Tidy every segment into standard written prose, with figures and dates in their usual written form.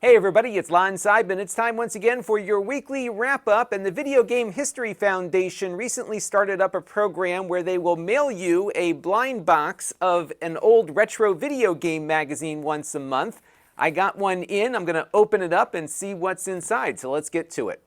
Hey everybody, it's Lon.TV, and it's time once again for your weekly wrap-up. And the Video Game History Foundation recently started up a program where they will mail you a blind box of an old retro video game magazine once a month. I got one in. I'm going to open it up and see what's inside, so let's get to it.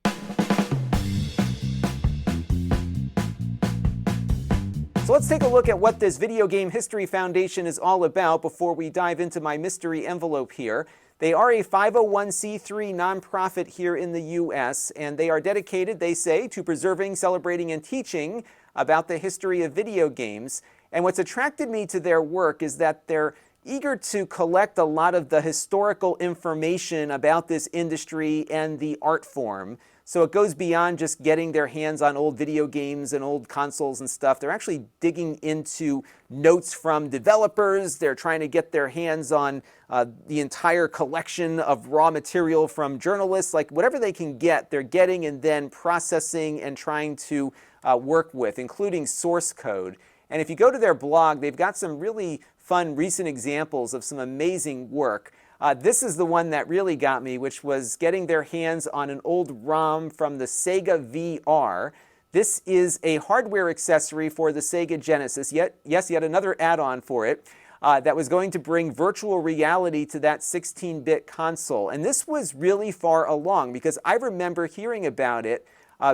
So let's take a look at what this Video Game History Foundation is all about before we dive into my mystery envelope here. They are a 501c3 nonprofit here in the U.S., and they are dedicated, they say, to preserving, celebrating, and teaching about the history of video games. And what's attracted me to their work is that they're eager to collect a lot of the historical information about this industry and the art form. So it goes beyond just getting their hands on old video games and old consoles and stuff. They're actually digging into notes from developers. They're trying to get their hands on the entire collection of raw material from journalists. Like whatever they can get, they're getting and then processing and trying to work with, including source code. And if you go to their blog, they've got some really fun recent examples of some amazing work. This is the one that really got me, which was getting their hands on an old ROM from the Sega VR. This is a hardware accessory for the Sega Genesis, yet another add-on for it, that was going to bring virtual reality to that 16-bit console. And this was really far along, because I remember hearing about it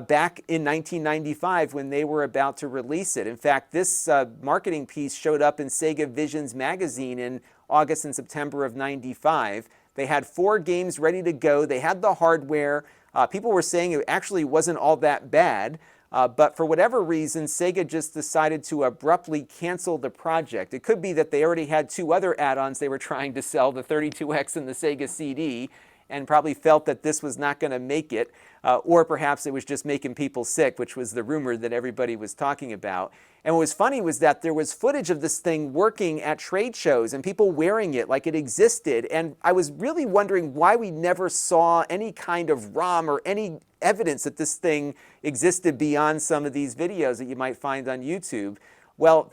back in 1995 when they were about to release it. In fact, this marketing piece showed up in Sega Visions magazine in August and September of '95. They had 4 games ready to go. They had the hardware. People were saying it actually wasn't all that bad, but for whatever reason, Sega just decided to abruptly cancel the project. It could be that they already had 2 other add-ons they were trying to sell, the 32X and the Sega CD, and probably felt that this was not going to make it, or perhaps it was just making people sick, which was the rumor that everybody was talking about. And what was funny was that there was footage of this thing working at trade shows and people wearing it like it existed, and I was really wondering why we never saw any kind of ROM or any evidence that this thing existed beyond some of these videos that you might find on YouTube. Well,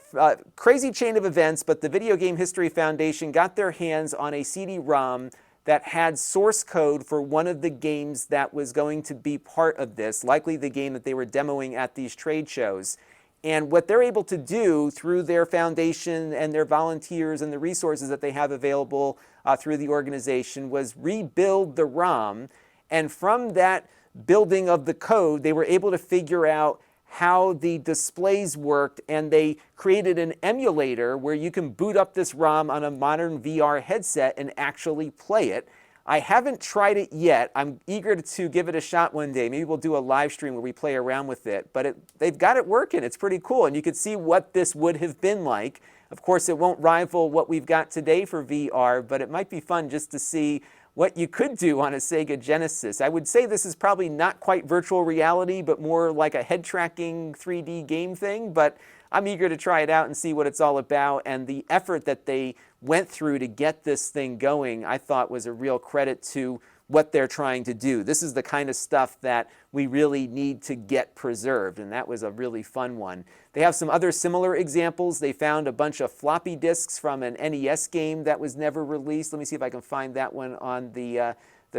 crazy chain of events, but the Video Game History Foundation got their hands on a CD-ROM that had source code for one of the games that was going to be part of this, likely the game that they were demoing at these trade shows. And what they're able to do through their foundation and their volunteers and the resources that they have available through the organization was rebuild the ROM. And from that building of the code, they were able to figure out how the displays worked, and they created an emulator where you can boot up this ROM on a modern VR headset and actually play it. I haven't tried it yet. I'm eager to give it a shot one day. Maybe we'll do a live stream where we play around with it. But they've got it working. It's pretty cool. And you can see what this would have been like. Of course, it won't rival what we've got today for VR, but it might be fun just to see what you could do on a Sega Genesis. I would say this is probably not quite virtual reality, but more like a head-tracking 3D game thing. But I'm eager to try it out and see what it's all about. And the effort that they went through to get this thing going, I thought was a real credit to what they're trying to do. This is the kind of stuff that we really need to get preserved, and that was a really fun one. They have some other similar examples. They found a bunch of floppy disks from an NES game that was never released. Let me see if I can find that one on the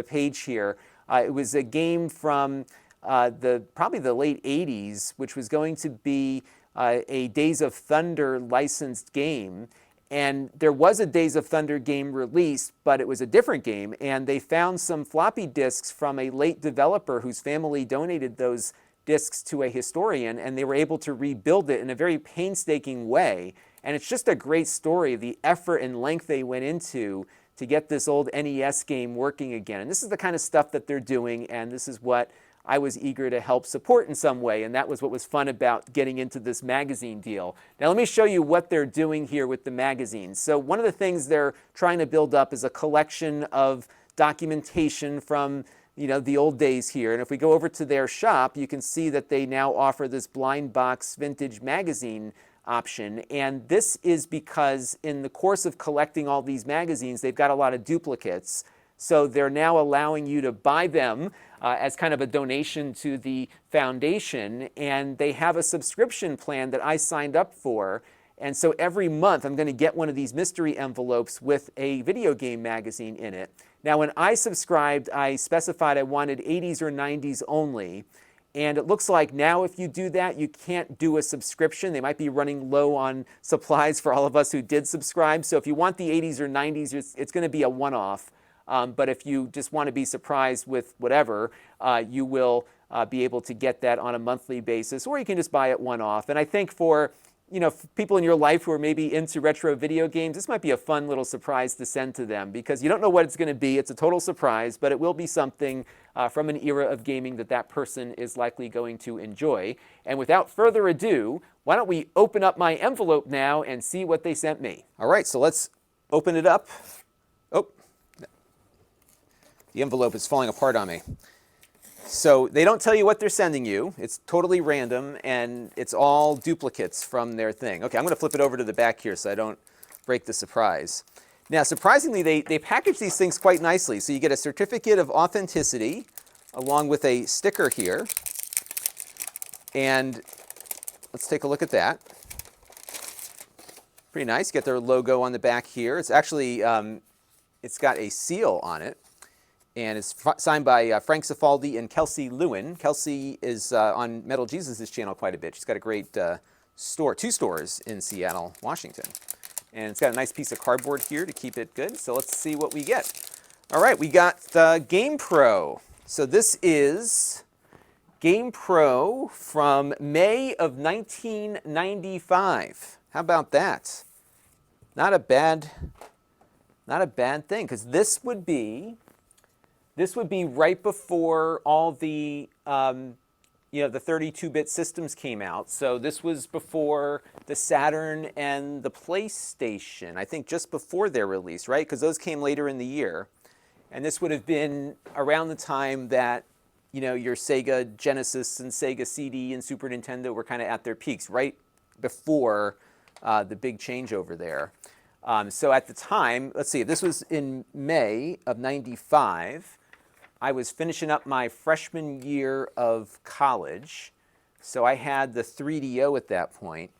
page here. It was a game from probably the late 80s, which was going to be a Days of Thunder licensed game. And there was a Days of Thunder game released, but it was a different game. And they found some floppy disks from a late developer whose family donated those disks to a historian, and they were able to rebuild it in a very painstaking way. And it's just a great story, the effort and length they went into to get this old NES game working again. And this is the kind of stuff that they're doing, and this is what I was eager to help support in some way, and that was what was fun about getting into this magazine deal. Now let me show you what they're doing here with the magazines. So one of the things they're trying to build up is a collection of documentation from the old days here. And if we go over to their shop, you can see that they now offer this blind box vintage magazine option. And this is because in the course of collecting all these magazines, they've got a lot of duplicates. So they're now allowing you to buy them as kind of a donation to the foundation. And they have a subscription plan that I signed up for. And so every month I'm going to get one of these mystery envelopes with a video game magazine in it. Now when I subscribed, I specified I wanted 80s or 90s only. And it looks like now if you do that, you can't do a subscription. They might be running low on supplies for all of us who did subscribe. So if you want the 80s or 90s, it's going to be a one-off. But if you just want to be surprised with whatever, you will be able to get that on a monthly basis, or you can just buy it one-off. And I think for people in your life who are maybe into retro video games, this might be a fun little surprise to send to them because you don't know what it's going to be. It's a total surprise, but it will be something from an era of gaming that person is likely going to enjoy. And without further ado, why don't we open up my envelope now and see what they sent me. All right, so let's open it up. Oh, the envelope is falling apart on me. So they don't tell you what they're sending you. It's totally random, and it's all duplicates from their thing. Okay, I'm going to flip it over to the back here so I don't break the surprise. Now, surprisingly, they package these things quite nicely. So you get a certificate of authenticity along with a sticker here. And let's take a look at that. Pretty nice. Get their logo on the back here. It's actually, it's got a seal on it. And it's signed by Frank Cifaldi and Kelsey Lewin. Kelsey is on Metal Jesus' channel quite a bit. She's got a great store, 2 stores in Seattle, Washington. And it's got a nice piece of cardboard here to keep it good. So let's see what we get. All right, we got Game Pro. So this is Game Pro from May of 1995. How about that? Not a bad thing, because this would be right before all the the 32-bit systems came out. So this was before the Saturn and the PlayStation, I think just before their release, right? Because those came later in the year. And this would have been around the time that, your Sega Genesis and Sega CD and Super Nintendo were kind of at their peaks, right before the big changeover there. So at the time, let's see, this was in May of 95. I was finishing up my freshman year of college, so I had the 3DO at that point.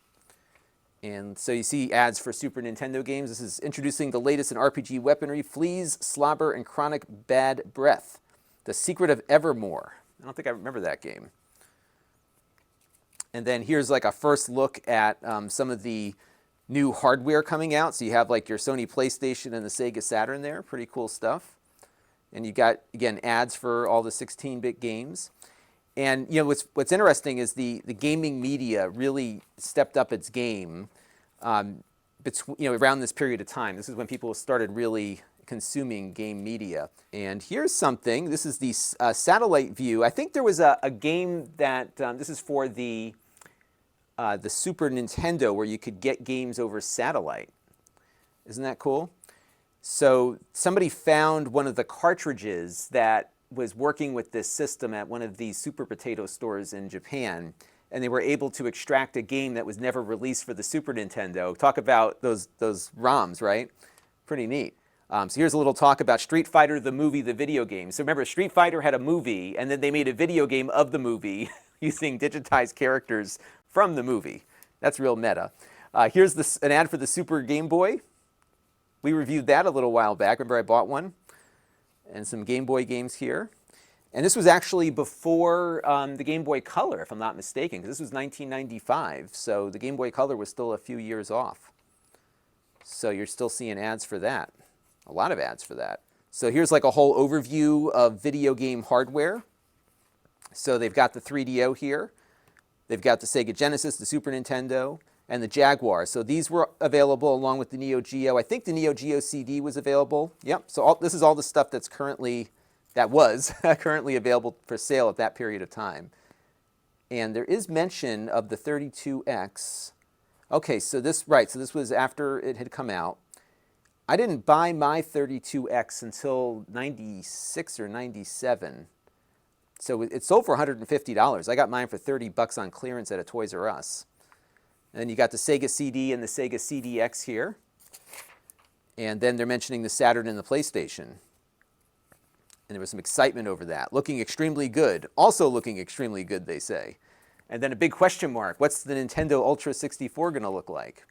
And so you see ads for Super Nintendo games. This is introducing the latest in RPG weaponry, Fleas, Slobber, and Chronic Bad Breath. The Secret of Evermore. I don't think I remember that game. And then here's like a first look at some of the new hardware coming out. So you have like your Sony PlayStation and the Sega Saturn there. Pretty cool stuff. And you got, again, ads for all the 16-bit games. And what's interesting is the gaming media really stepped up its game around this period of time. This is when people started really consuming game media. And here's something. This is the satellite view. I think there was a game that this is for the Super Nintendo where you could get games over satellite. Isn't that cool? So somebody found one of the cartridges that was working with this system at one of these Super Potato stores in Japan, and they were able to extract a game that was never released for the Super Nintendo. Talk about those ROMs, right? Pretty neat. So here's a little talk about Street Fighter, the movie, the video game. So remember, Street Fighter had a movie, and then they made a video game of the movie using digitized characters from the movie. That's real meta. Here's an ad for the Super Game Boy. We reviewed that a little while back. Remember I bought one? And some Game Boy games here. And this was actually before the Game Boy Color, if I'm not mistaken, because this was 1995. So the Game Boy Color was still a few years off. So you're still seeing ads for that. A lot of ads for that. So here's like a whole overview of video game hardware. So they've got the 3DO here. They've got the Sega Genesis, the Super Nintendo, and the Jaguar. So these were available along with the Neo Geo. I think the Neo Geo CD was available. Yep, so this is all the stuff that was currently available for sale at that period of time. And there is mention of the 32X. Okay, so this was after it had come out. I didn't buy my 32X until 96 or 97. So it sold for $150. I got mine for $30 on clearance at a Toys R Us. And then you got the Sega CD and the Sega CDX here. And then they're mentioning the Saturn and the PlayStation. And there was some excitement over that. Looking extremely good. Also looking extremely good, they say. And then a big question mark. What's the Nintendo Ultra 64 going to look like?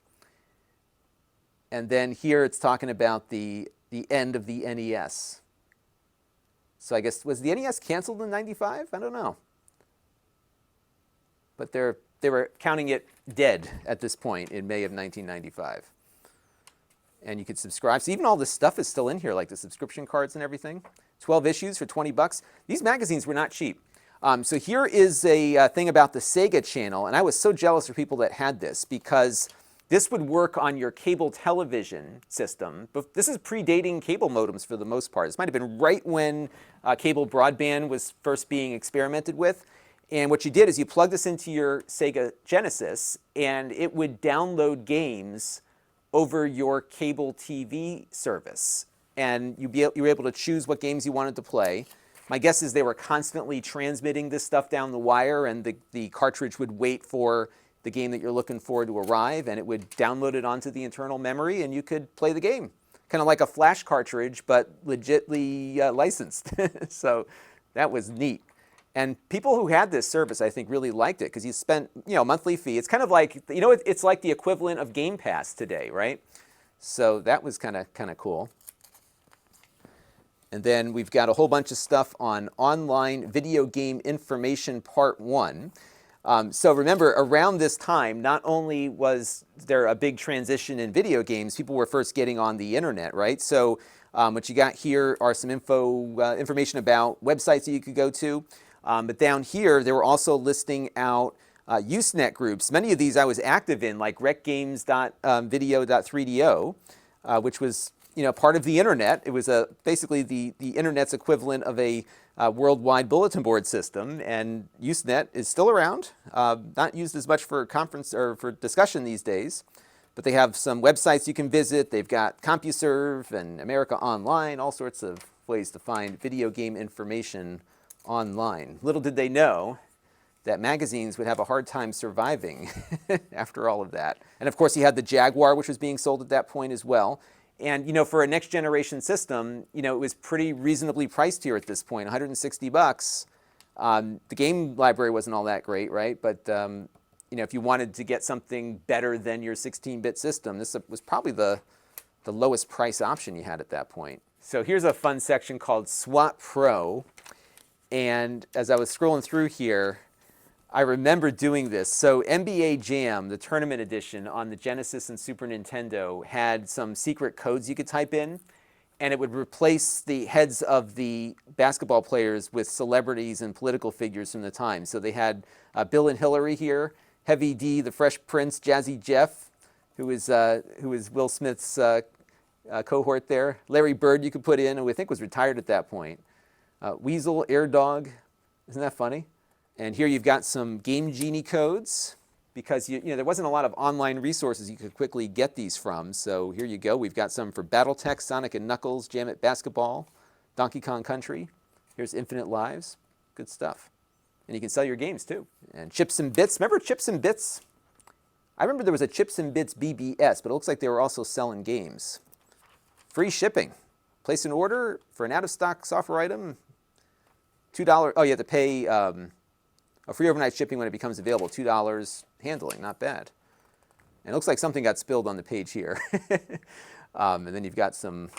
And then here it's talking about the end of the NES. So I guess, was the NES canceled in 95? I don't know. But they were counting it dead at this point in May of 1995. And you could subscribe. So even all this stuff is still in here, like the subscription cards and everything. 12 issues for 20 bucks. These magazines were not cheap. So here is a thing about the Sega channel. And I was so jealous for people that had this because this would work on your cable television system. But this is predating cable modems for the most part. This might have been right when cable broadband was first being experimented with. And what you did is you plugged this into your Sega Genesis, and it would download games over your cable TV service. And you were able to choose what games you wanted to play. My guess is they were constantly transmitting this stuff down the wire, and the cartridge would wait for the game that you're looking for to arrive, and it would download it onto the internal memory, and you could play the game. Kind of like a flash cartridge, but legitly licensed. So that was neat. And people who had this service, I think, really liked it because you spent, a monthly fee. It's kind of like, it's like the equivalent of Game Pass today, right? So that was kind of cool. And then we've got a whole bunch of stuff on online video game information part 1. So remember, around this time, not only was there a big transition in video games, people were first getting on the internet, right? So what you got here are some information about websites that you could go to. But down here, they were also listing out Usenet groups. Many of these I was active in, like recgames.video.3do, which was part of the internet. It was basically the internet's equivalent of a worldwide bulletin board system. And Usenet is still around, not used as much for conference or for discussion these days. But they have some websites you can visit. They've got CompuServe and America Online, all sorts of ways to find video game information online. Little did they know that magazines would have a hard time surviving after all of that. And of course, you had the Jaguar, which was being sold at that point as well. And for a next generation system, it was pretty reasonably priced here at this point, 160 bucks. The game library wasn't all that great, right? But if you wanted to get something better than your 16-bit system, this was probably the lowest price option you had at that point. So here's a fun section called SWAT Pro. And as I was scrolling through here, I remember doing this. So NBA Jam, the tournament edition on the Genesis and Super Nintendo, had some secret codes you could type in, and it would replace the heads of the basketball players with celebrities and political figures from the time. So they had Bill and Hillary here, Heavy D, the Fresh Prince, Jazzy Jeff, who was Will Smith's cohort there. Larry Bird you could put in, who I think was retired at that point. Weasel, Air Dog, isn't that funny? And here you've got some Game Genie codes because there wasn't a lot of online resources you could quickly get these from. So here you go. We've got some for Battletech, Sonic and Knuckles, Jam It Basketball, Donkey Kong Country. Here's Infinite Lives. Good stuff. And you can sell your games too. And Chips and Bits. Remember Chips and Bits? I remember there was a Chips and Bits BBS, but it looks like they were also selling games. Free shipping. Place an order for an out-of-stock software item. $2. Oh, you have to pay a free overnight shipping when it becomes available. $2 handling, not bad. And it looks like something got spilled on the page here. And then you've got some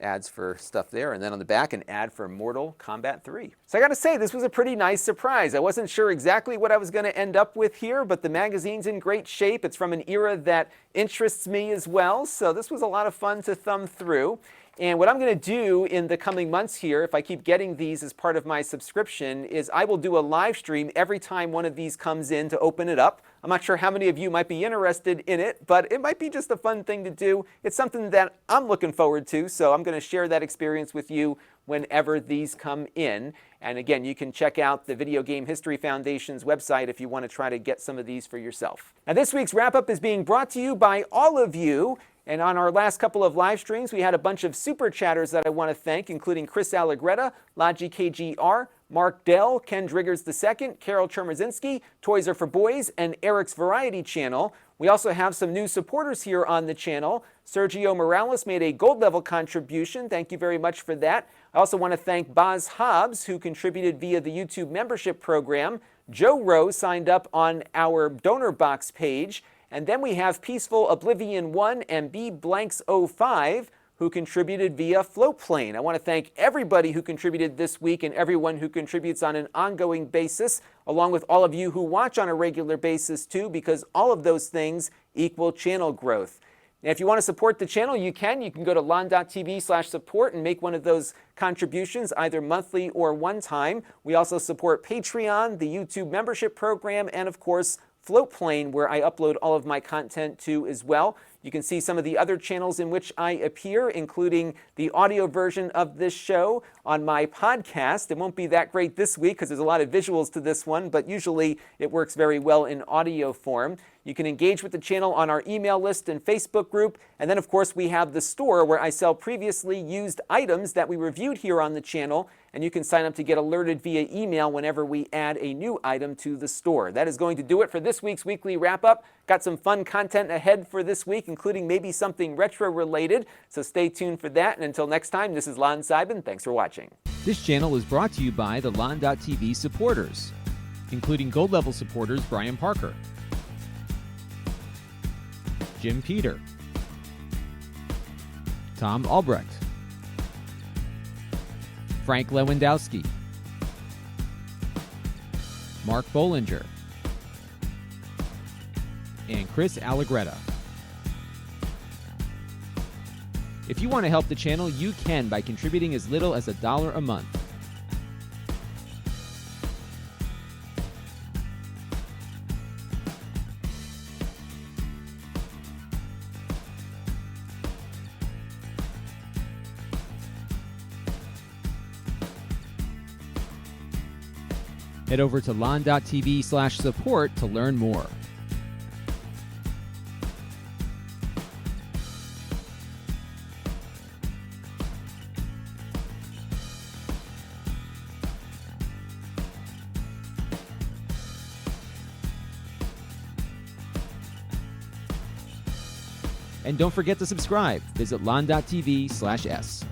ads for stuff there. And then on the back, an ad for Mortal Kombat 3. So I got to say, this was a pretty nice surprise. I wasn't sure exactly what I was going to end up with here, but the magazine's in great shape. It's from an era that interests me as well. So this was a lot of fun to thumb through. And what I'm going to do in the coming months here, if I keep getting these as part of my subscription, is I will do a live stream every time one of these comes in to open it up. I'm not sure how many of you might be interested in it, but it might be just a fun thing to do. It's something that I'm looking forward to, so I'm going to share that experience with you whenever these come in. And again, you can check out the Video Game History Foundation's website if you want to try to get some of these for yourself. Now, this week's wrap-up is being brought to you by all of you. And on our last couple of live streams, we had a bunch of super chatters that I want to thank, including Chris Allegretta, Logi KGR, Mark Dell, Ken Driggers II, Carol Chermazinski, Toys Are for Boys, and Eric's Variety Channel. We also have some new supporters here on the channel. Sergio Morales made a gold level contribution. Thank you very much for that. I also want to thank Boz Hobbs, who contributed via the YouTube membership program. Joe Rowe signed up on our donor box page. And then we have Peaceful Oblivion 1 and B Blanks 05, who contributed via Floatplane. I want to thank everybody who contributed this week and everyone who contributes on an ongoing basis, along with all of you who watch on a regular basis too, because all of those things equal channel growth. Now, if you want to support the channel, you can. You can go to Lon.TV/support and make one of those contributions, either monthly or one time. We also support Patreon, the YouTube membership program, and of course, Floatplane, where I upload all of my content to as well. You can see some of the other channels in which I appear, including the audio version of this show on my podcast. It won't be that great this week because there's a lot of visuals to this one, but usually it works very well in audio form. You can engage with the channel on our email list and Facebook group. And then, of course, we have the store where I sell previously used items that we reviewed here on the channel. And you can sign up to get alerted via email whenever we add a new item to the store. That is going to do it for this week's weekly wrap-up. Got some fun content ahead for this week, including maybe something retro-related. So stay tuned for that. And until next time, this is Lon Seidman. Thanks for watching. This channel is brought to you by the Lon.TV supporters, including gold level supporters Brian Parker, Jim Peter, Tom Albrecht, Frank Lewandowski, Mark Bollinger, and Chris Allegretta. If you want to help the channel, you can by contributing as little as $1 a month. Head over to Lon.TV/support to learn more. And don't forget to subscribe. Visit Lon.TV/s.